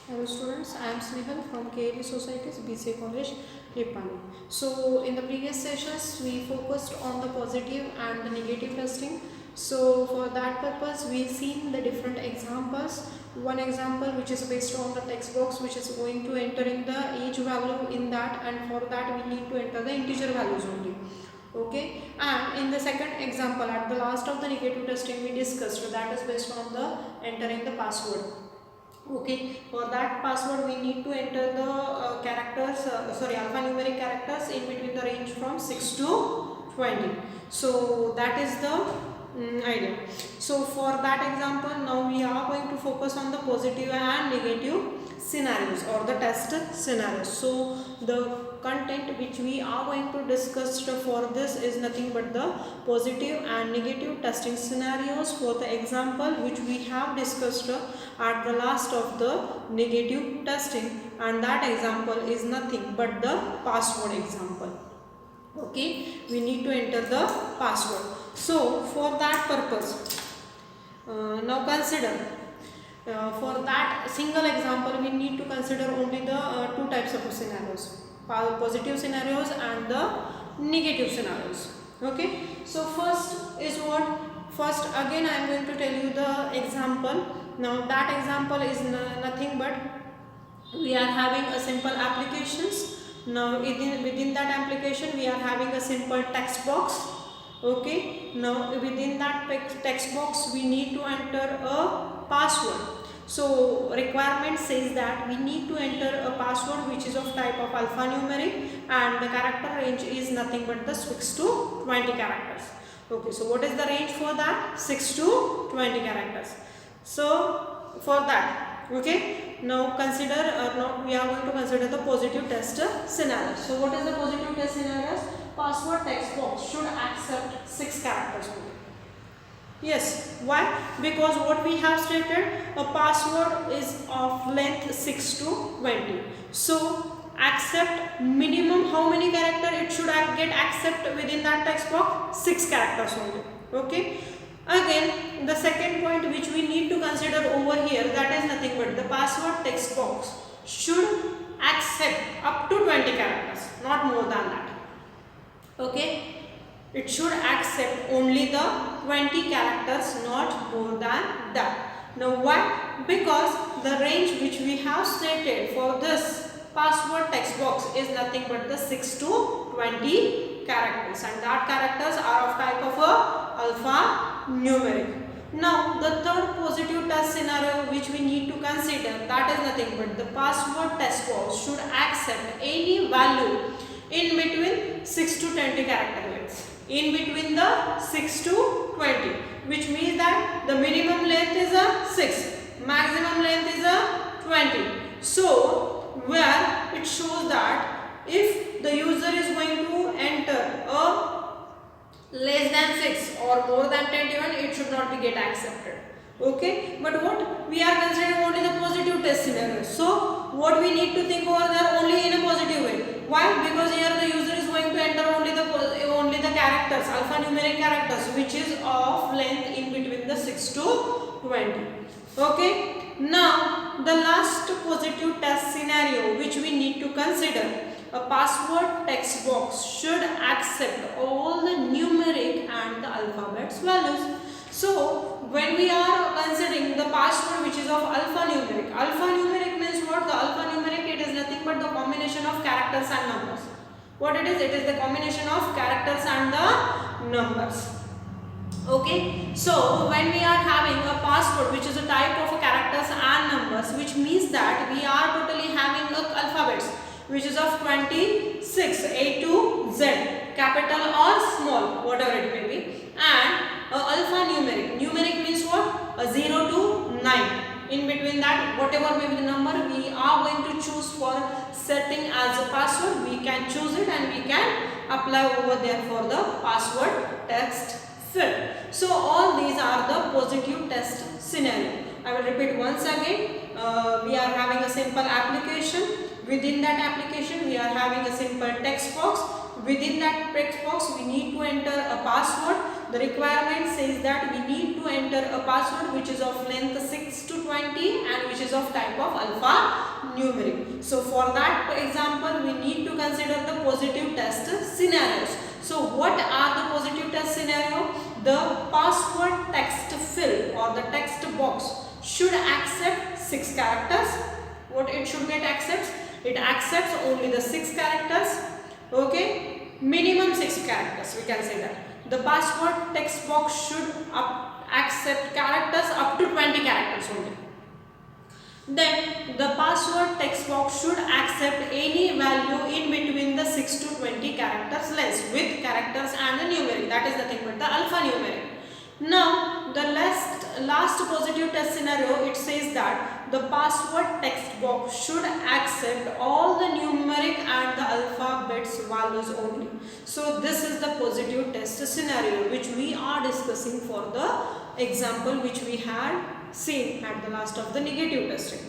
Hello students, I am Snehal from KLE Society's BCA College, Nepali. So in the previous sessions, we focused on the positive and the negative testing. So for that purpose, we seen the different examples. One example which is based on the text box, which is going to enter in the age value in that, and for that we need to enter the integer values only. Okay, and in the second example, at the last of the negative testing, we discussed that is based on the entering the password. Okay, for that password we need to enter the characters, alphanumeric characters in between the range from 6 to 20. So that is the idea. So for that example, now we are going to focus on the positive and negative scenarios or the test scenarios. So the content which we are going to discuss for this is nothing but the positive and negative testing scenarios for the example which we have discussed at the last of the negative testing, and that example is nothing but the password example. Okay, we need to enter the password. So for that purpose, now consider for that single example we need to consider only the two types of scenarios, positive scenarios and the negative scenarios. Okay, so first is what? First again I am going to tell you the example. Now that example is nothing but we are having a simple applications. Now within that application we are having a simple text box. Okay, now within that text box we need to enter a password. So requirement says that we need to enter a password which is of type of alphanumeric, and the character range is nothing but the 6 to 20 characters. Okay, so what is the range for that? 6 to 20 characters. So for that, okay, now consider now we are going to consider the positive test scenario. So what is the positive test scenario? Password text box should accept 6 characters only. Yes, why? Because what we have stated, a password is of length 6 to 20. So accept minimum how many character it should get accept within that text box? 6 characters only. Okay. Again, the second point which we need to consider over here, that is nothing but the password text box should accept up to 20 characters, not more than that. Okay. It should accept only the 20 characters, not more than that. Now why? Because the range which we have stated for this password text box is nothing but the 6 to 20 characters, and that characters are of type of a alphanumeric. Now the third positive test scenario which we need to consider, that is nothing but the password text box should accept any value in between 6 to 20 character lengths. In between the 6 to 20, which means that the minimum length is a 6, maximum length is a 20. So where it shows that if the user is going to enter a less than 6 or more than 21, it should not be get accepted. Okay, but what we are considering only the positive test scenario. So what we need to think over there only in a positive way. Why? Because here the user is going to enter only the characters, alphanumeric characters, which is of length in between the 6 to 20. Okay. Now the last positive test scenario which we need to consider, a password text box should accept all the numeric and the alphabets values. So when we are considering the password which is of alphanumeric means what? The alphanumeric, it is nothing but the combination of characters and numbers. What it is? It is the combination of characters and the numbers. Okay, so when we are having a password which is a type of characters and numbers, which means that we are totally having alphabets which is of 26, A to Z, capital or small, whatever it may be, and alphanumeric. Numeric means what? A 0 to 9. In between that, whatever may be the number we are going to choose for setting as a password, we can choose it and we can apply over there for the password text field. So all these are the positive test scenario. I will repeat once again. We are having a simple application. Within that application, we are having a simple text box Within that text box we need to enter a password. The requirement says that we need to enter a password which is of length 6 to 20 and which is of type of alphanumeric. So for that example we need to consider the positive test scenarios. So what are the positive test scenario? The password text field or the text box should accept 6 characters. What it should get accepts? It accepts only the 6 characters. Okay, minimum 6 characters, we can say that. The password text box should accept characters up to 20 characters only. Then the password text box should accept any value in between the 6 to 20 characters length with characters and the numeric, that is nothing but the alphanumeric. Now the last positive test scenario, it says that the password text box should accept all the numeric and the alphabets values only. So this is the positive test scenario which we are discussing for the example which we had seen at the last of the negative testing.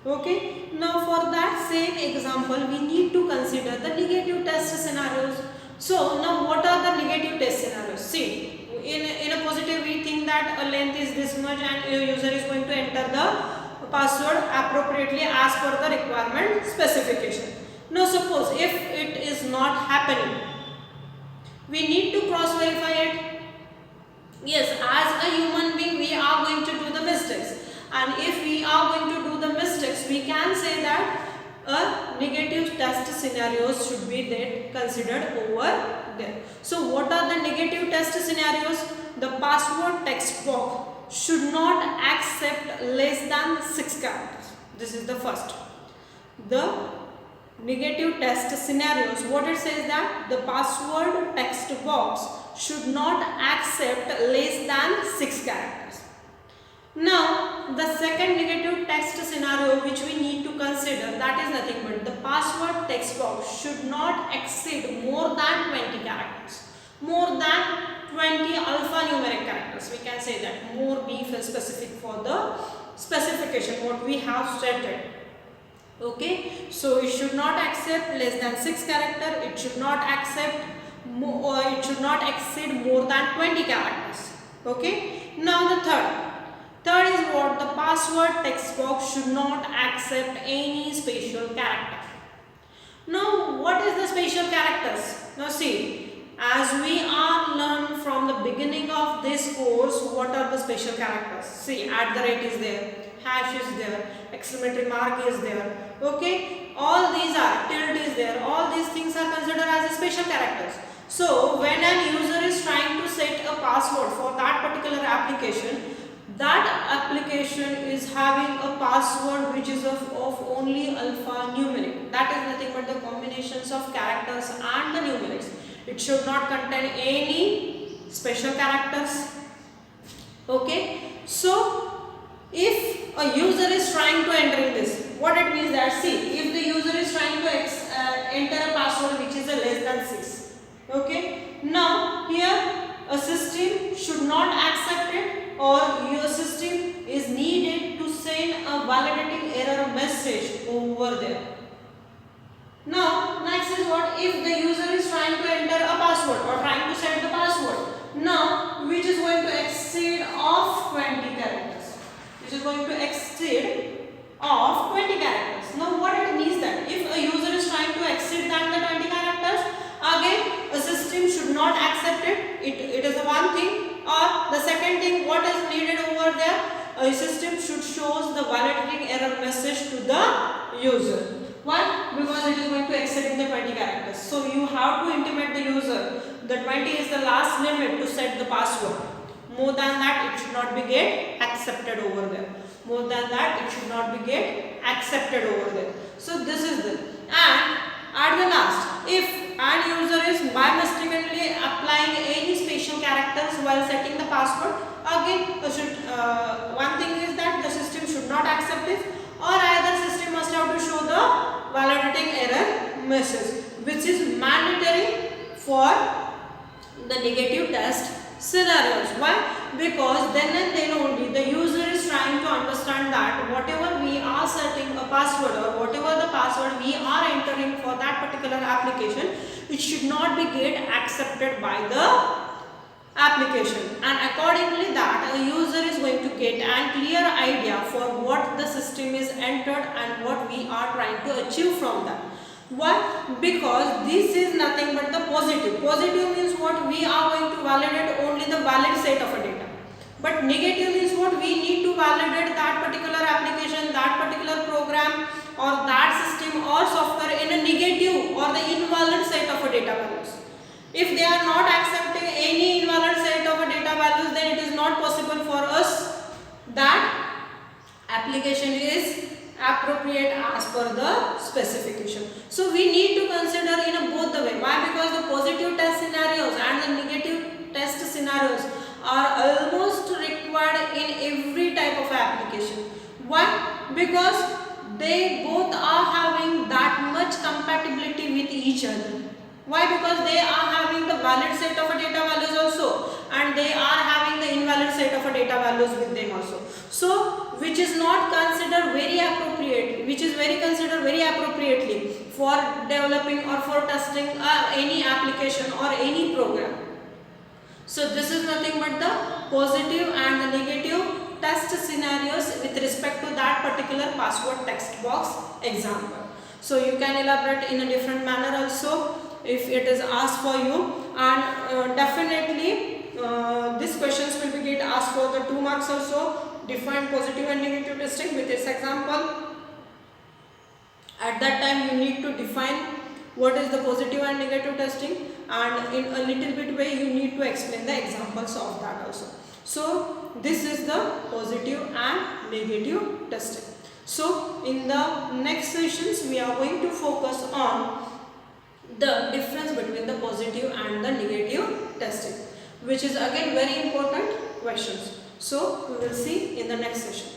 Okay, now for that same example we need to consider the negative test scenarios. So now what are the negative test scenarios? See, in a positive we think that a length is this much and a user is going to enter the password appropriately as per the requirement specification. Now suppose if it is not happening, we need to cross verify it. Yes, as a human being we are going to do the mistakes, and if we are going to do the mistakes we can say that a negative test scenarios should be then considered over there. So what are the negative test scenarios? The password text box should not accept less than 6 characters. This is the first. The negative test scenarios, what it says that the password text box should not accept less than 6 characters. Now the second negative text scenario which we need to consider, that is nothing but the password text box should not exceed more than 20 characters. More than 20 alphanumeric characters, we can say that. More beef is specific for the specification what we have stated. Okay, so it should not accept less than 6 character, it should not accept more, it should not exceed more than 20 characters. Okay, now the third is what? The password text box should not accept any special character. Now what is the special characters? Now see, as we are learned from the beginning of this course, what are the special characters? See, @ is there, hash is there, exclamatory mark is there. Okay, all these are, tilde is there, all these things are considered as special characters. So when an user is trying to set a password for that particular application, that application is having a password which is of only alphanumeric. That is nothing but the combinations of characters and the numerics. It should not contain any special characters. Okay, so if a user is trying to enter this, what it means that, see, if the user is trying to enter a password which is a less than 6. Okay, now here a system should not accept it, or your system is needed to send a validating error message over there. Now next is what? If the user is trying to enter a password or trying to set the password, now which is going to exceed of 20 characters, which is going to exceed of 20 characters. Now what it means that if a user is trying to exceed than the 20 characters, again a system should not accept it. It is the one thing. Or the second thing, what is needed over there? A system should show the validating error message to the user. Why? Because it is going to exceed the 20 characters. So you have to intimate the user that 20 is the last limit to set the password. More than that, it should not be get accepted over there. More than that, it should not be get accepted over there. So this is the, and at the last, if an user is by mistakenly applying any special characters while setting the password, again one thing is that the system should not accept this, or either system must have to show the validating error message, which is mandatory for the negative test scenarios. Why? Because then and then only the user is trying to understand that whatever we are setting a password or whatever the password we are entering for that particular application, it should not be get accepted by the application, and accordingly that a user is going to get a clear idea for what the system is entered and what we are trying to achieve from that. Why? Because this is nothing but the positive. Positive means what? We are going to validate only the valid set of a data. But negative means what? We need to validate that particular application, that particular program or that system or software in a negative or the invalid set of a data values. If they are not accepting any invalid set of a data values, then it is not possible for us that application is appropriate as per the specification. So we need to consider in both the way. Why? Because the positive test scenarios and the negative test scenarios are almost required in every type of application. Why? Because they both are having that much compatibility with each other. Why? Because they are having the valid set of a data values also, and they are having the invalid set of a data values with them also. So which is not considered very appropriate, which is very considered very appropriately for developing or for testing any application or any program. So this is nothing but the positive and the negative test scenarios with respect to that particular password text box example. So you can elaborate in a different manner also if it is asked for you, and definitely these questions will be get asked for the 2 marks also. Define positive and negative testing with this example. At that time you need to define what is the positive and negative testing, and in a little bit way you need to explain the examples of that also. So this is the positive and negative testing. So in the next sessions we are going to focus on the difference between the positive and the negative testing, which is again very important questions. So we will see in the next session.